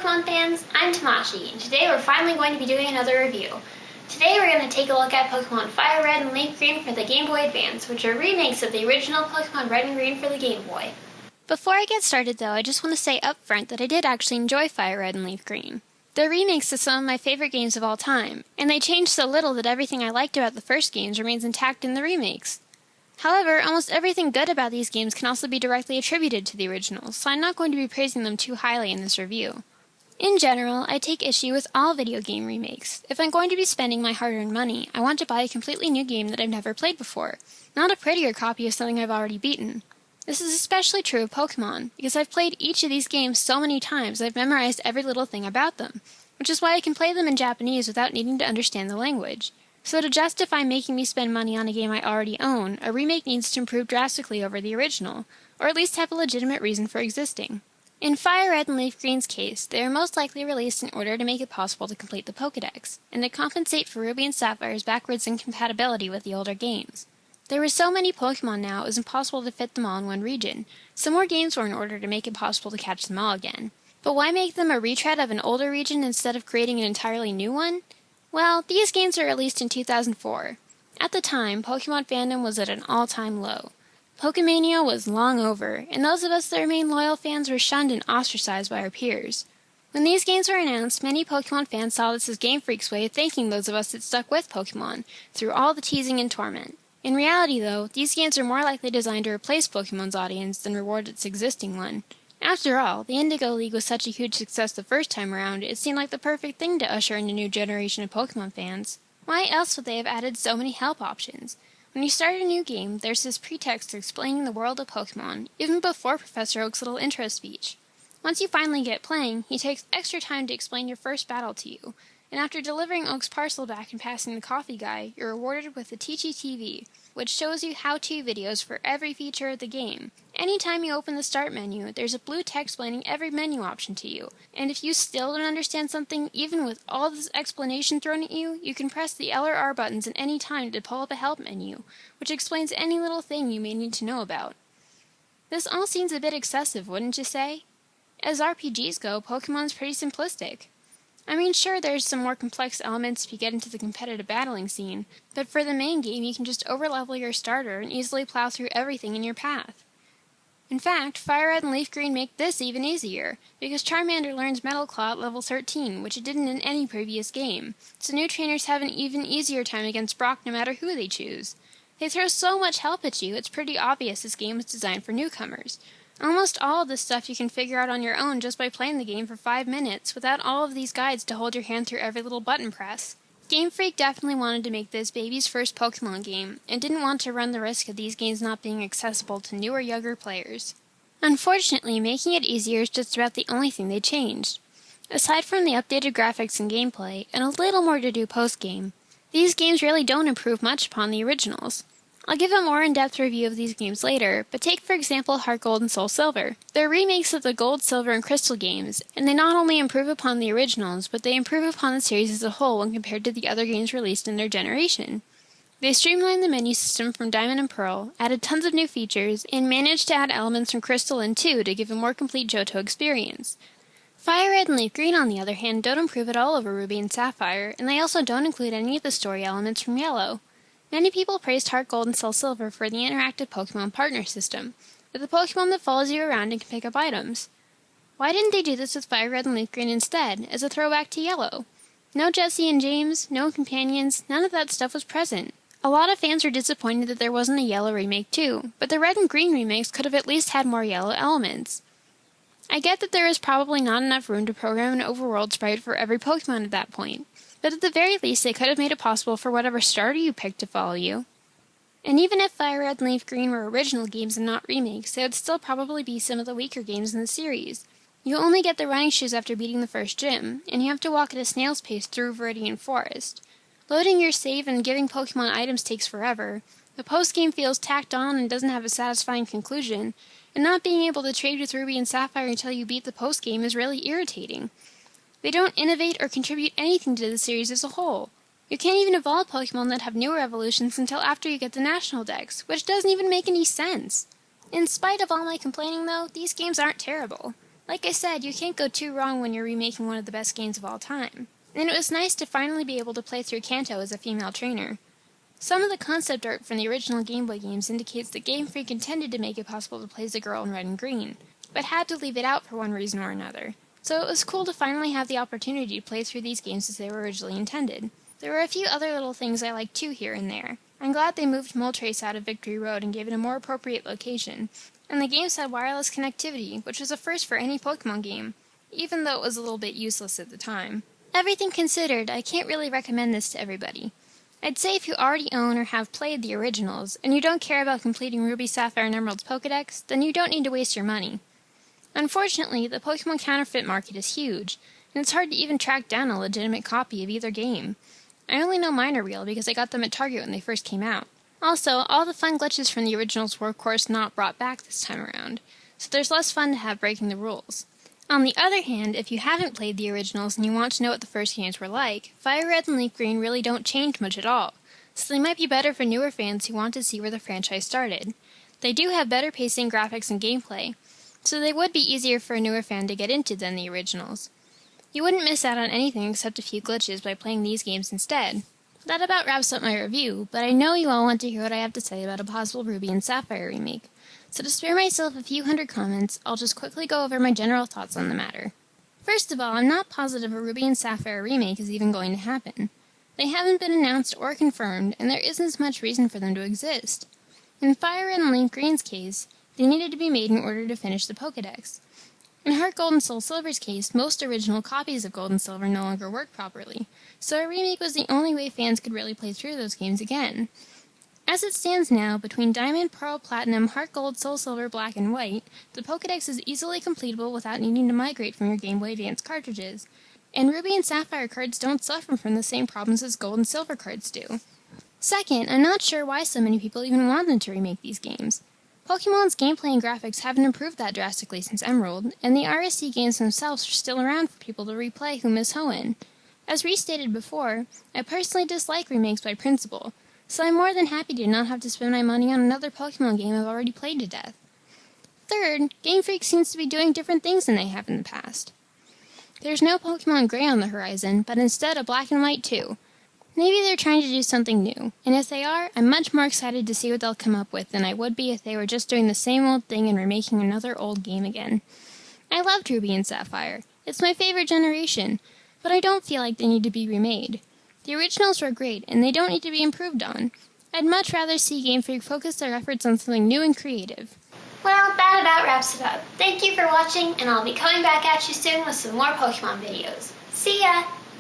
Pokemon fans, I'm Tamashii, and today we're finally going to be doing another review. Today we're going to take a look at Pokemon FireRed and LeafGreen for the Game Boy Advance, which are remakes of the original Pokemon Red and Green for the Game Boy. Before I get started though, I just want to say up front that I did actually enjoy FireRed and LeafGreen. They're remakes of some of my favorite games of all time, and they changed so little that everything I liked about the first games remains intact in the remakes. However, almost everything good about these games can also be directly attributed to the originals, so I'm not going to be praising them too highly in this review. In general, I take issue with all video game remakes. If I'm going to be spending my hard-earned money, I want to buy a completely new game that I've never played before, not a prettier copy of something I've already beaten. This is especially true of Pokémon, because I've played each of these games so many times I've memorized every little thing about them, which is why I can play them in Japanese without needing to understand the language. So to justify making me spend money on a game I already own, a remake needs to improve drastically over the original, or at least have a legitimate reason for existing. In FireRed and LeafGreen's case, they are most likely released in order to make it possible to complete the Pokedex, and to compensate for Ruby and Sapphire's backwards incompatibility with the older games. There were so many Pokemon now it was impossible to fit them all in one region, so more games were in order to make it possible to catch them all again. But why make them a retread of an older region instead of creating an entirely new one? Well, these games were released in 2004. At the time, Pokemon fandom was at an all-time low. Pokemania was long over, and those of us that remained loyal fans were shunned and ostracized by our peers. When these games were announced, many Pokemon fans saw this as Game Freak's way of thanking those of us that stuck with Pokemon through all the teasing and torment. In reality, though, these games are more likely designed to replace Pokemon's audience than reward its existing one. After all, the Indigo League was such a huge success the first time around, it seemed like the perfect thing to usher in a new generation of Pokemon fans. Why else would they have added so many help options? When you start a new game, there's this pretext to explaining the world of Pokemon, even before Professor Oak's little intro speech. Once you finally get playing, he takes extra time to explain your first battle to you, and after delivering Oak's parcel back and passing the coffee guy, you're rewarded with the Teachy TV, which shows you how-to videos for every feature of the game. Anytime you open the Start menu, there's a blue text explaining every menu option to you, and if you still don't understand something, even with all this explanation thrown at you, you can press the L or R buttons at any time to pull up a help menu, which explains any little thing you may need to know about. This all seems a bit excessive, wouldn't you say? As RPGs go, Pokemon's pretty simplistic. I mean, sure, there's some more complex elements if you get into the competitive battling scene, but for the main game you can just overlevel your starter and easily plow through everything in your path. In fact, FireRed and LeafGreen make this even easier, because Charmander learns Metal Claw at level 13, which it didn't in any previous game, so new trainers have an even easier time against Brock no matter who they choose. They throw so much help at you, it's pretty obvious this game was designed for newcomers. Almost all of this stuff you can figure out on your own just by playing the game for 5 minutes, without all of these guides to hold your hand through every little button press. Game Freak definitely wanted to make this baby's first Pokemon game, and didn't want to run the risk of these games not being accessible to newer, younger players. Unfortunately, making it easier is just about the only thing they changed. Aside from the updated graphics and gameplay, and a little more to do post-game, these games really don't improve much upon the originals. I'll give a more in-depth review of these games later, but take for example Heart Gold and Soul Silver. They're remakes of the Gold, Silver, and Crystal games, and they not only improve upon the originals, but they improve upon the series as a whole when compared to the other games released in their generation. They streamlined the menu system from Diamond and Pearl, added tons of new features, and managed to add elements from Crystal and 2 to give a more complete Johto experience. FireRed and LeafGreen, on the other hand, don't improve at all over Ruby and Sapphire, and they also don't include any of the story elements from Yellow. Many people praised Heart Gold and Soul Silver for the interactive Pokemon partner system, with a Pokemon that follows you around and can pick up items. Why didn't they do this with FireRed and LeafGreen instead, as a throwback to Yellow? No Jessie and James, no companions, none of that stuff was present. A lot of fans were disappointed that there wasn't a Yellow remake too, but the Red and Green remakes could have at least had more Yellow elements. I get that there is probably not enough room to program an overworld sprite for every Pokemon at that point, but at the very least they could have made it possible for whatever starter you picked to follow you. And even if FireRed and LeafGreen were original games and not remakes, they would still probably be some of the weaker games in the series. You only get the running shoes after beating the first gym, and you have to walk at a snail's pace through Viridian Forest. Loading your save and giving Pokemon items takes forever, the post-game feels tacked on and doesn't have a satisfying conclusion, and not being able to trade with Ruby and Sapphire until you beat the post-game is really irritating. They don't innovate or contribute anything to the series as a whole. You can't even evolve Pokemon that have newer evolutions until after you get the National Dex, which doesn't even make any sense. In spite of all my complaining though, these games aren't terrible. Like I said, you can't go too wrong when you're remaking one of the best games of all time. And it was nice to finally be able to play through Kanto as a female trainer. Some of the concept art from the original Game Boy games indicates that Game Freak intended to make it possible to play as a girl in red and green, but had to leave it out for one reason or another. So it was cool to finally have the opportunity to play through these games as they were originally intended. There were a few other little things I liked too here and there. I'm glad they moved Moltres out of Victory Road and gave it a more appropriate location. And the games had wireless connectivity, which was a first for any Pokemon game, even though it was a little bit useless at the time. Everything considered, I can't really recommend this to everybody. I'd say if you already own or have played the originals, and you don't care about completing Ruby, Sapphire, and Emerald's Pokedex, then you don't need to waste your money. Unfortunately, the Pokemon counterfeit market is huge, and it's hard to even track down a legitimate copy of either game. I only know mine are real because I got them at Target when they first came out. Also, all the fun glitches from the originals were of course not brought back this time around, so there's less fun to have breaking the rules. On the other hand, if you haven't played the originals and you want to know what the first games were like, FireRed and LeafGreen really don't change much at all, so they might be better for newer fans who want to see where the franchise started. They do have better pacing, graphics, and gameplay, so they would be easier for a newer fan to get into than the originals. You wouldn't miss out on anything except a few glitches by playing these games instead. That about wraps up my review, but I know you all want to hear what I have to say about a possible Ruby and Sapphire remake, so to spare myself a few hundred comments, I'll just quickly go over my general thoughts on the matter. First of all, I'm not positive a Ruby and Sapphire remake is even going to happen. They haven't been announced or confirmed, and there isn't as much reason for them to exist. In FireRed and LeafGreen's case, they needed to be made in order to finish the Pokedex. In Heart Gold and Soul Silver's case, most original copies of Gold and Silver no longer work properly, so a remake was the only way fans could really play through those games again. As it stands now, between Diamond, Pearl, Platinum, Heart Gold, Soul Silver, Black, and White, the Pokedex is easily completable without needing to migrate from your Game Boy Advance cartridges, and Ruby and Sapphire cards don't suffer from the same problems as Gold and Silver cards do. Second, I'm not sure why so many people even want them to remake these games. Pokemon's gameplay and graphics haven't improved that drastically since Emerald, and the RSC games themselves are still around for people to replay who miss Hoenn. As restated before, I personally dislike remakes by principle, so I'm more than happy to not have to spend my money on another Pokemon game I've already played to death. Third, Game Freak seems to be doing different things than they have in the past. There's no Pokemon Gray on the horizon, but instead a Black and White too. Maybe they're trying to do something new, and if they are, I'm much more excited to see what they'll come up with than I would be if they were just doing the same old thing and remaking another old game again. I loved Ruby and Sapphire. It's my favorite generation, but I don't feel like they need to be remade. The originals were great, and they don't need to be improved on. I'd much rather see Game Freak focus their efforts on something new and creative. Well, that about wraps it up. Thank you for watching, and I'll be coming back at you soon with some more Pokemon videos. See ya!